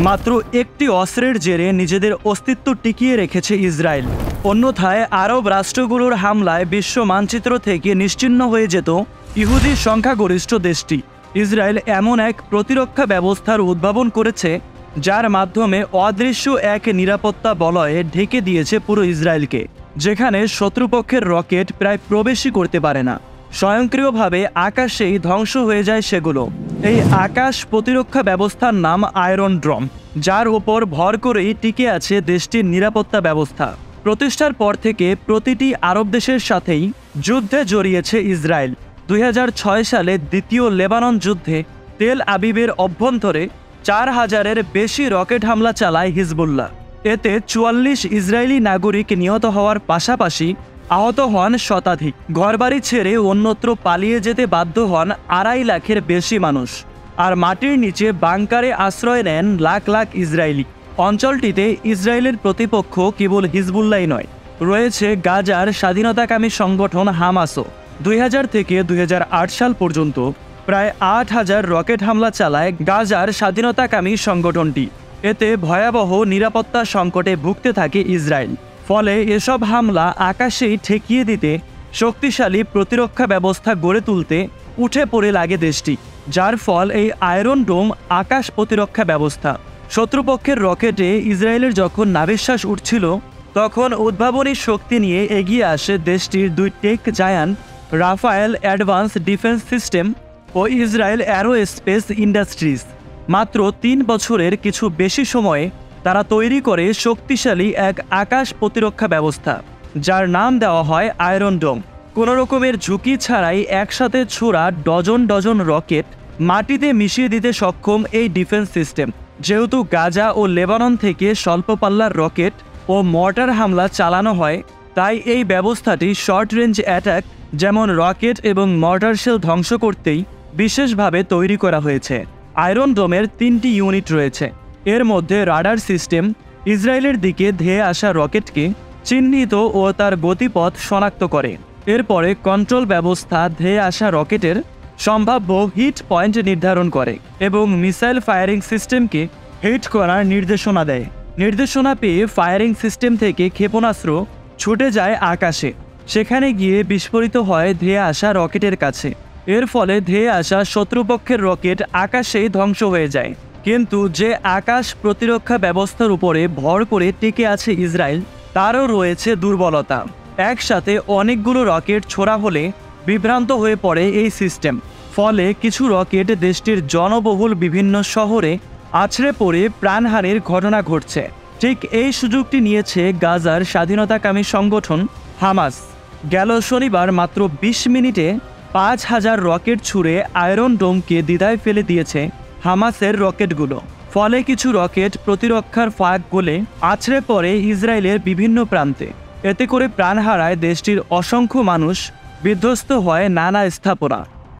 মাত্র একটি অস্ত্রের জেরে নিজেদের অস্তিত্ব টিকিয়ে রেখেছে ইসরায়েল। অন্যথায় আরব রাষ্ট্রগুলোর হামলায় বিশ্ব মানচিত্র থেকে নিশ্চিহ্ন হয়ে যেত ইহুদি সংখ্যাগরিষ্ঠ দেশটি। ইসরায়েল এমন এক প্রতিরক্ষা ব্যবস্থার উদ্ভাবন করেছে যার মাধ্যমে অদৃশ্য এক নিরাপত্তা বলয়ে ঢেকে দিয়েছে পুরো ইসরায়েলকে, যেখানে শত্রুপক্ষের রকেট প্রায় প্রবেশই করতে পারে না। স্বয়ংক্রিয়ভাবে আকাশেই ধ্বংস হয়ে যায় সেগুলো। এই আকাশ প্রতিরক্ষা ব্যবস্থার নাম আয়রন ডোম, যার উপর ভর করেই টিকে আছে দেশটির নিরাপত্তা ব্যবস্থা। প্রতিষ্ঠার পর থেকে প্রতিটি আরব দেশের সাথেই যুদ্ধে জড়িয়েছে ইসরায়েল। 2006 সালে দ্বিতীয় লেবানন যুদ্ধে তেল আবিবের অভ্যন্তরে 4000-এর বেশি রকেট হামলা চালায় হিজবুল্লাহ। এতে 44 ইসরায়েলি নাগরিক নিহত হওয়ার পাশাপাশি আহত হন শতাধিক। ঘরবাড়ি ছেড়ে অন্যত্র পালিয়ে যেতে বাধ্য হন 2.5 লাখের বেশি মানুষ। আর মাটির নিচে বাংকারে আশ্রয় নেন লাখ লাখ ইসরায়েলি। অঞ্চলটিতে ইসরায়েলের প্রতিপক্ষ কেবল হিজবুল্লাহই নয়, রয়েছে গাজার স্বাধীনতাকামী সংগঠন হামাসও। 2000 থেকে 2008 সাল পর্যন্ত প্রায় 8000 রকেট হামলা চালায় গাজার স্বাধীনতাকামী সংগঠনটি। এতে ভয়াবহ নিরাপত্তা সংকটে ভুগতে থাকে ইসরায়েল। ফলে এসব হামলা আকাশেই ঠেকিয়ে দিতে শক্তিশালী প্রতিরক্ষা ব্যবস্থা গড়ে তুলতে উঠে পড়ে লাগে দেশটি, যার ফল এই আয়রন ডোম আকাশ প্রতিরক্ষা ব্যবস্থা। শত্রুপক্ষের রকেটে ইসরায়েলের যখন নাভিশ্বাস উঠছিল, তখন উদ্ভাবনী শক্তি নিয়ে এগিয়ে আসে দেশটির 2 tech giant, Rafael advance defence system ও ইসরায়েল অ্যারোস্পেস ইন্ডাস্ট্রিজ। মাত্র 3 বছরের কিছু বেশি সময়ে তারা তৈরি করে শক্তিশালী এক আকাশ প্রতিরক্ষা ব্যবস্থা, যার নাম দেওয়া হয় আয়রন ডোম। কোনো রকমের ঝুঁকি ছাড়াই একসাথে ছোড়া ডজন ডজন রকেট মাটিতে মিশিয়ে দিতে সক্ষম এই ডিফেন্স সিস্টেম। যেহেতু গাজা ও লেবানন থেকে স্বল্প পাল্লার রকেট ও মর্টার হামলা চালানো হয়, তাই এই ব্যবস্থাটি শর্ট রেঞ্জ অ্যাটাক যেমন রকেট এবং মর্টার শেল ধ্বংস করতেই বিশেষভাবে তৈরি করা হয়েছে। আয়রন ডোমের 3টি ইউনিট রয়েছে। এর মধ্যে রাডার সিস্টেম ইসরায়েলের দিকে ধেয়ে আসা রকেটকে চিহ্নিত ও তার গতিপথ শনাক্ত করে। এরপরে কন্ট্রোল ব্যবস্থা ধেয়ে আসা রকেটের সম্ভাব্য হিট পয়েন্ট নির্ধারণ করে এবং মিসাইল ফায়ারিং সিস্টেমকে হিট করার নির্দেশনা দেয়। নির্দেশনা পেয়ে ফায়ারিং সিস্টেম থেকে ক্ষেপণাস্ত্র ছুটে যায় আকাশে, সেখানে গিয়ে বিস্ফোরিত হয় ধেয়ে আসা রকেটের কাছে। এর ফলে ধেয়ে আসা শত্রুপক্ষের রকেট আকাশেই ধ্বংস হয়ে যায়। কিন্তু যে আকাশ প্রতিরক্ষা ব্যবস্থার উপরে ভর করে টিকে আছে ইসরায়েল, তারও রয়েছে দুর্বলতা। একসাথে অনেকগুলো রকেট ছোড়া হলে বিভ্রান্ত হয়ে পড়ে এই সিস্টেম। ফলে কিছু রকেট দেশটির জনবহুল বিভিন্ন শহরে আছড়ে পড়ে প্রাণহানির ঘটনা ঘটছে। ঠিক এই সুযোগটি নিয়েছে গাজার স্বাধীনতাকামী সংগঠন হামাস। গেল শনিবার মাত্র 20 মিনিটে 5000 রকেট ছুড়ে আয়রন ডোমকে দ্বিধায় ফেলে দিয়েছে হামাসের রকেটগুলো। ফলে কিছু রকেট প্রতিরক্ষার ফাঁক গলে আছড়ে পড়ে ইসরায়েলের বিভিন্ন প্রান্তে। এতে করে প্রাণ হারায় দেশটির অসংখ্য মানুষ, বিধ্বস্ত হয় নানা স্থাপনা।